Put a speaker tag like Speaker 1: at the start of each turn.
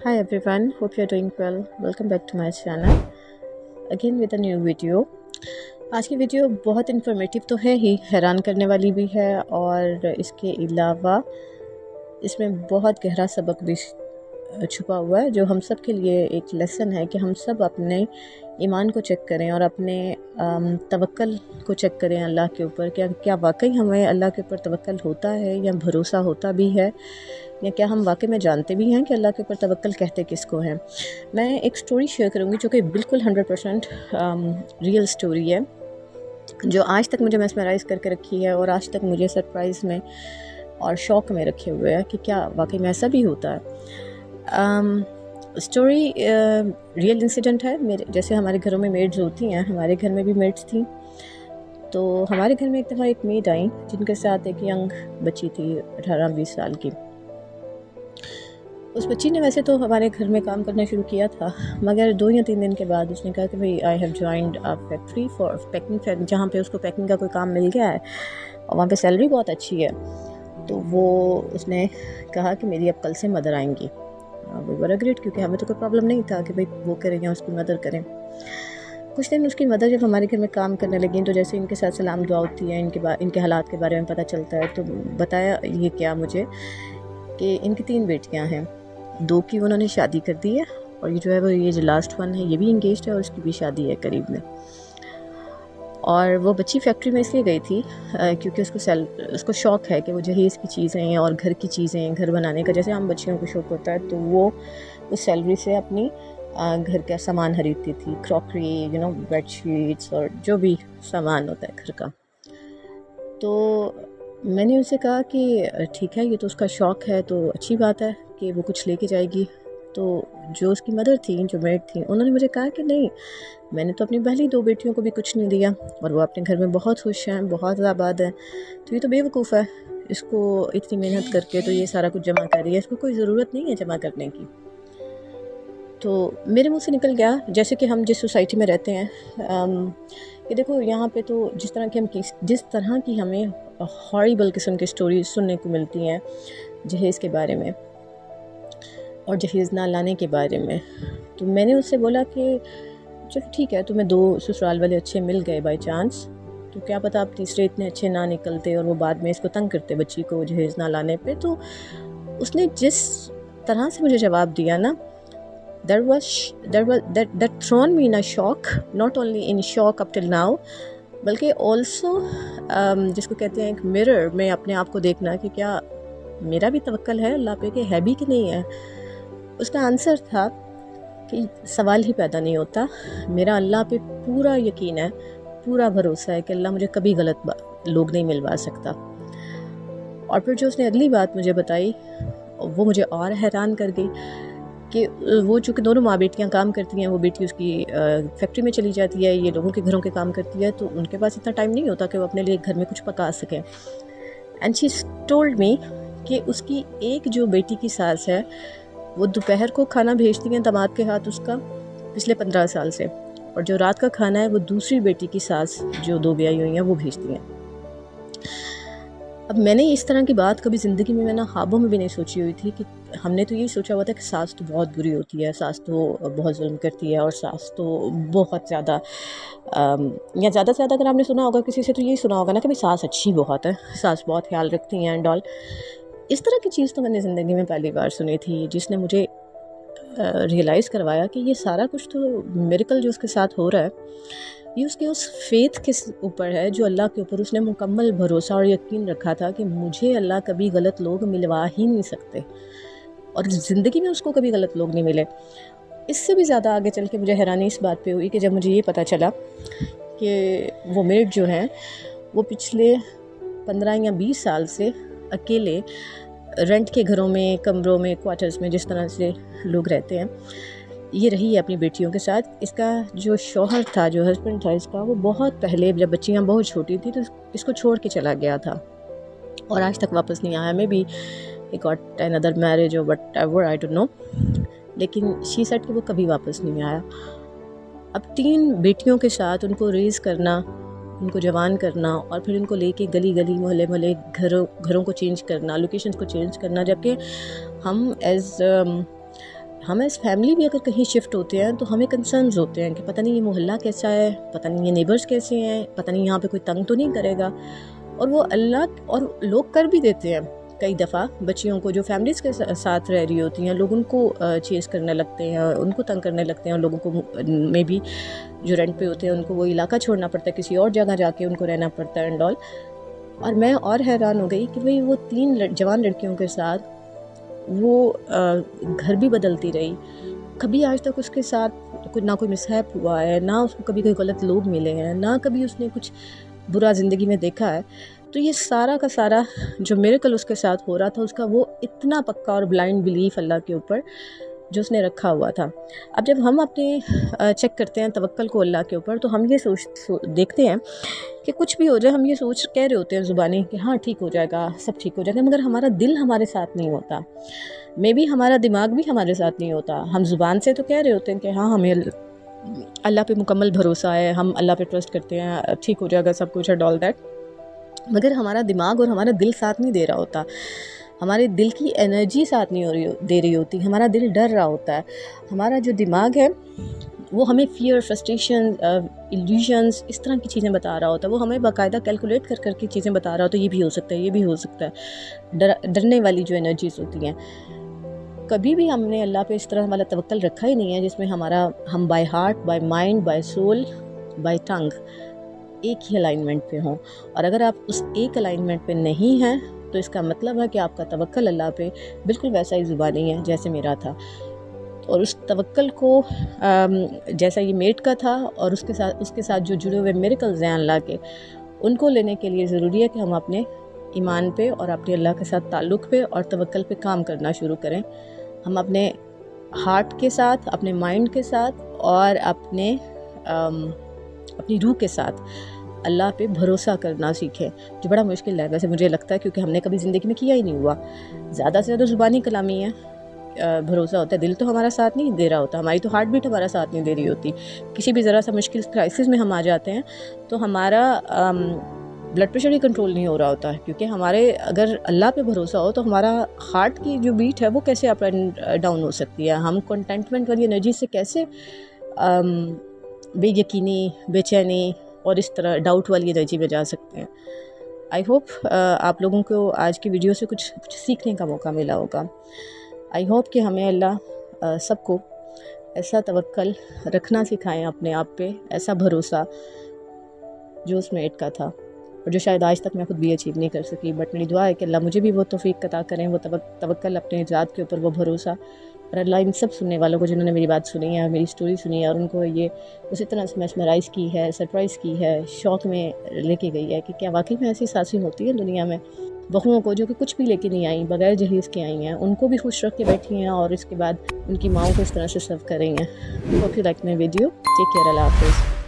Speaker 1: Hi everyone, hope you're doing well. Welcome back to my channel again with a new video. आज की video बहुत informative तो है ही, हैरान करने वाली भी है और इसके अलावा इसमें बहुत गहरा सबक भी छुपा हुआ है जो हम सब के लिए एक लेसन है कि हम सब अपने ईमान को चेक करें और अपने तवक्कल को चेक करें अल्लाह के ऊपर। क्या वाकई हमें अल्लाह के ऊपर तवक्कल होता है या भरोसा होता भी है, या क्या हम वाकई में जानते भी हैं कि अल्लाह के ऊपर तवक्कल कहते किसको हैं। मैं एक स्टोरी शेयर करूंगी जो कि बिल्कुल 100% रियल स्टोरी है, जो आज तक मुझे मेस्मराइज़ करके रखी है और आज तक मुझे सरप्राइज़ में और शौक में रखे हुए है कि क्या वाकई में ऐसा भी होता है। स्टोरी रियल इंसिडेंट है। मेरे जैसे हमारे घरों में मेड्स होती हैं, हमारे घर में भी मेड्स थी। तो हमारे घर में एक दफ़ा एक मेड आई जिनके साथ एक यंग बच्ची थी 18-20 साल की। उस बच्ची ने वैसे तो हमारे घर में काम करना शुरू किया था, मगर 2 या 3 दिन के बाद उसने कहा कि भाई I have joined a factory for packing, जहाँ पे उसको पैकिंग का कोई काम मिल गया है और वहाँ पे सैलरी बहुत अच्छी है। तो वो उसने कहा कि मेरी अब कल से मदर आएंगी। वो वर अग्रीड, क्योंकि हमें तो कोई प्रॉब्लम नहीं था कि भाई वो करें या उसकी मदर करें। कुछ दिन उसकी मदर जब हमारे घर में काम करने लगी तो जैसे इनके साथ सलाम दुआ होती है, इनके हालात के बारे में पता चलता है, तो बताया ये क्या मुझे कि इनकी 3 बेटियां हैं, 2 की उन्होंने शादी कर दी है और ये जो है वो ये जो लास्ट वन है ये भी इंगेज्ड है और उसकी भी शादी है करीब में। और वो बच्ची फैक्ट्री में इसलिए गई थी क्योंकि उसको शौक़ है कि वो जहेज़ की चीज़ें और घर की चीज़ें, घर बनाने का जैसे आम बच्चियों को शौक़ होता है, तो वो उस सैलरी से अपनी घर का सामान खरीदती थी, क्रॉकरी, बेडशीट्स और जो भी सामान होता है घर का। तो मैंने उनसे कहा कि ठीक है, ये तो उसका शौक़ है तो अच्छी बात है कि वो कुछ लेके जाएगी। तो जो उसकी मदर थी, जो मेड थी, उन्होंने मुझे कहा कि नहीं, मैंने तो अपनी पहली 2 बेटियों को भी कुछ नहीं दिया और वो अपने घर में बहुत खुश हैं, बहुत आबाद है, तो ये तो बेवकूफ़ है, इसको इतनी मेहनत करके तो ये सारा कुछ जमा कर रही है, इसको कोई ज़रूरत नहीं है जमा करने की। तो मेरे मुंह से निकल गया, जैसे कि हम जिस सोसाइटी में रहते हैं, कि देखो यहाँ पे तो जिस तरह की हमें हॉरिबल किस्म की स्टोरी सुनने को मिलती हैं जहेज़ के बारे में और जहेज़ ना लाने के बारे में। तो मैंने उससे बोला कि चलो ठीक है, तुम्हें 2 ससुराल वाले अच्छे मिल गए बाय चांस, तो क्या पता आप तीसरे इतने अच्छे ना निकलते और वो बाद में इसको तंग करते बच्ची को जहेज़ ना लाने पे। तो उसने जिस तरह से मुझे जवाब दिया ना, that thrown me in a shock, not only in shock up till now, बल्कि also जिसको कहते हैं एक मिरर में अपने आप को देखना कि क्या मेरा भी तवक्कल है अल्लाह पे कि है भी कि नहीं है। उसका आंसर था कि सवाल ही पैदा नहीं होता, मेरा अल्लाह पे पूरा यकीन है, पूरा भरोसा है कि अल्लाह मुझे कभी गलत लोग नहीं मिलवा सकता। और फिर जो उसने अगली बात मुझे बताई वो मुझे और हैरान कर गई कि वो चूँकि दोनों माँ बेटियाँ काम करती हैं, वो बेटी उसकी फैक्ट्री में चली जाती है, ये लोगों के घरों के काम करती है, तो उनके पास इतना टाइम नहीं होता कि वो अपने लिए घर में कुछ पका सकें। एंड शी टोल्ड मी कि उसकी एक जो बेटी की सास है वो दोपहर को खाना भेजती हैं दामाद के हाथ उसका पिछले 15 साल से, और जो रात का खाना है वो दूसरी बेटी की सास जो 2 ब्याही हुई हैं वो भेजती हैं। अब मैंने इस तरह की बात कभी ज़िंदगी में मैंने ख्वाबों में भी नहीं सोची हुई थी कि हमने तो यही सोचा हुआ था कि सास तो बहुत बुरी होती है, सास तो बहुत जुल्म करती है और सास तो बहुत ज़्यादा या ज़्यादा से ज़्यादा अगर आपने सुना होगा किसी से तो यही सुना होगा ना कि भाई सास अच्छी बहुत है, सास बहुत ख्याल रखती हैं एंड ऑल। इस तरह की चीज़ तो मैंने ज़िंदगी में पहली बार सुनी थी, जिसने मुझे रियलाइज़ करवाया कि ये सारा कुछ तो मिरेकल जो उसके साथ हो रहा है ये उसके उस फेथ के ऊपर है, जो अल्लाह के ऊपर उसने मुकम्मल भरोसा और यकीन रखा था कि मुझे अल्लाह कभी गलत लोग मिलवा ही नहीं सकते, और ज़िंदगी में उसको कभी गलत लोग नहीं मिले। इससे भी ज़्यादा आगे चल के मुझे हैरानी इस बात पे हुई कि जब मुझे ये पता चला कि वो मेड जो हैं वो पिछले 15 या 20 साल से अकेले रेंट के घरों में, कमरों में, क्वार्टर्स में, जिस तरह से लोग रहते हैं, ये रही है अपनी बेटियों के साथ। इसका जो शौहर था, जो हस्बैंड था इसका, वो बहुत पहले जब बच्चियाँ बहुत छोटी थी तो इसको छोड़ के चला गया था और आज तक वापस नहीं आया। मैं भी he got another marriage or whatever, I don't know, लेकिन शी सेड कि वो कभी वापस नहीं आया। अब 3 बेटियों के साथ उनको रेज़ करना, उनको जवान करना और फिर उनको लेके गली गली, मोहल्ले मोहल्ले, घरों को चेंज करना, लोकेशंस को चेंज करना, जबकि हम एज़ ہم ایز فیملی بھی اگر کہیں شفٹ ہوتے ہیں تو ہمیں کنسرنز ہوتے ہیں کہ پتہ نہیں یہ محلہ کیسا ہے، پتہ نہیں یہ نیبرز کیسے ہیں، پتہ نہیں یہاں پہ کوئی تنگ تو نہیں کرے گا. اور وہ اللہ اور لوگ کر بھی دیتے ہیں. کئی دفعہ بچیوں کو جو فیملیز کے ساتھ رہ رہی ہوتی ہیں، لوگ ان کو چیز کرنے لگتے ہیں، ان کو تنگ کرنے لگتے ہیں، اور لوگوں کو میں بھی جو رینٹ پہ ہوتے ہیں ان کو وہ علاقہ چھوڑنا پڑتا ہے، کسی اور جگہ جا کے ان کو رہنا پڑتا ہے اینڈ آل. اور میں اور حیران ہو گئی کہ بھئی وہ 3 جوان لڑکیوں کے ساتھ وہ گھر بھی بدلتی رہی. کبھی آج تک اس کے ساتھ نہ کوئی مسہیپ ہوا ہے، نہ اس کو کبھی کوئی غلط لوگ ملے ہیں، نہ کبھی اس نے کچھ برا زندگی میں دیکھا ہے. تو یہ سارا کا سارا جو میریکل اس کے ساتھ ہو رہا تھا، اس کا وہ اتنا پکا اور بلائنڈ بلیف اللہ کے اوپر جو اس نے رکھا ہوا تھا. اب جب ہم اپنے چیک کرتے ہیں توکل کو اللہ کے اوپر، تو ہم یہ دیکھتے ہیں کہ کچھ بھی ہو جائے، ہم یہ کہہ رہے ہوتے ہیں زبانی کہ ہاں ٹھیک ہو جائے گا، سب ٹھیک ہو جائے گا، مگر ہمارا دل ہمارے ساتھ نہیں ہوتا. میں بھی ہمارا دماغ بھی ہمارے ساتھ نہیں ہوتا. ہم زبان سے تو کہہ رہے ہوتے ہیں کہ ہاں ہمیں اللہ پہ مکمل بھروسہ ہے، ہم اللہ پہ ٹرسٹ کرتے ہیں، ٹھیک ہو جائے گا سب کچھ، ڈال دیٹ. مگر ہمارا دماغ اور ہمارا دل ساتھ نہیں دے رہا ہوتا. ہمارے دل کی انرجی ساتھ نہیں دے رہی ہوتی. ہمارا دل ڈر رہا ہوتا ہے. ہمارا جو دماغ ہے وہ ہمیں فیئر، فرسٹریشن، ایلیوژنس، اس طرح کی چیزیں بتا رہا ہوتا ہے. وہ ہمیں باقاعدہ کیلکولیٹ کر کے چیزیں بتا رہا ہوتا ہے، یہ بھی ہو سکتا ہے، یہ بھی ہو سکتا ہے. ڈرنے والی جو انرجیز ہوتی ہیں. کبھی بھی ہم نے اللہ پہ اس طرح والا توکل رکھا ہی نہیں ہے جس میں ہم by heart, by mind, by soul, by tongue ایک ہی الائنمنٹ پہ ہوں. اور اگر آپ اس ایک الائنمنٹ پہ نہیں ہیں تو اس کا مطلب ہے کہ آپ کا توکل اللہ پہ بالکل ویسا ہی زبانی ہے جیسے میرا تھا. اور اس توکل کو جیسا یہ میٹ کا تھا، اور اس کے ساتھ جو جڑے ہوئے میریکلز ہیں اللہ کے، ان کو لینے کے لیے ضروری ہے کہ ہم اپنے ایمان پہ اور اپنے اللہ کے ساتھ تعلق پہ اور توکل پہ کام کرنا شروع کریں. ہم اپنے ہارٹ کے ساتھ، اپنے مائنڈ کے ساتھ اور اپنی روح کے ساتھ اللہ پہ بھروسہ کرنا سیکھیں، جو بڑا مشکل ہے ویسے مجھے لگتا ہے، کیونکہ ہم نے کبھی زندگی میں کیا ہی نہیں ہوا. زیادہ سے زیادہ زبانی کلامی ہے، بھروسہ ہوتا ہے. دل تو ہمارا ساتھ نہیں دے رہا ہوتا، ہماری تو ہارٹ بیٹ ہمارا ساتھ نہیں دے رہی ہوتی. کسی بھی ذرا سا مشکل کرائسس میں ہم آ جاتے ہیں تو ہمارا بلڈ پریشر ہی کنٹرول نہیں ہو رہا ہوتا، کیونکہ ہمارے اگر اللہ پہ بھروسہ ہو تو ہمارا ہارٹ کی جو بیٹ ہے وہ کیسے اپ اینڈ ڈاؤن ہو سکتی ہے. ہم کنٹینٹمنٹ والی انرجی سے کیسے بے یقینی، بے چینی اور اس طرح ڈاؤٹ والی انرجی میں جا سکتے ہیں. آئی ہوپ آپ لوگوں کو آج کی ویڈیو سے کچھ سیکھنے کا موقع ملا ہوگا. آئی ہوپ کہ ہمیں اللہ سب کو ایسا توکل رکھنا سکھائیں اپنے آپ پہ، ایسا بھروسہ جو اس میٹ کا تھا، اور جو شاید آج تک میں خود بھی اچیو نہیں کر سکی. بٹ میری دعا ہے کہ اللہ مجھے بھی وہ توفیق عطا کریں، وہ توکل، اپنے ذات کے اوپر وہ بھروسہ. اور اللہ ان سب سننے والوں کو جنہوں نے میری بات سنی ہے، میری سٹوری سنی ہے، اور ان کو یہ اسی طرح سے میسمرائز کی ہے، سرپرائز کی ہے، شوق میں لے کے گئی ہے کہ کیا واقعی میں ایسی سانسیں ہوتی ہیں دنیا میں. بہوؤں کو جو کہ کچھ بھی لے کے نہیں آئیں، بغیر جہیز کے آئی ہیں، ان کو بھی خوش رکھ کے بیٹھی ہیں، اور اس کے بعد ان کی ماؤں کو اس طرح سے سرو کر رہی ہیں. Hope you like my video. Take care. اللہ حافظ.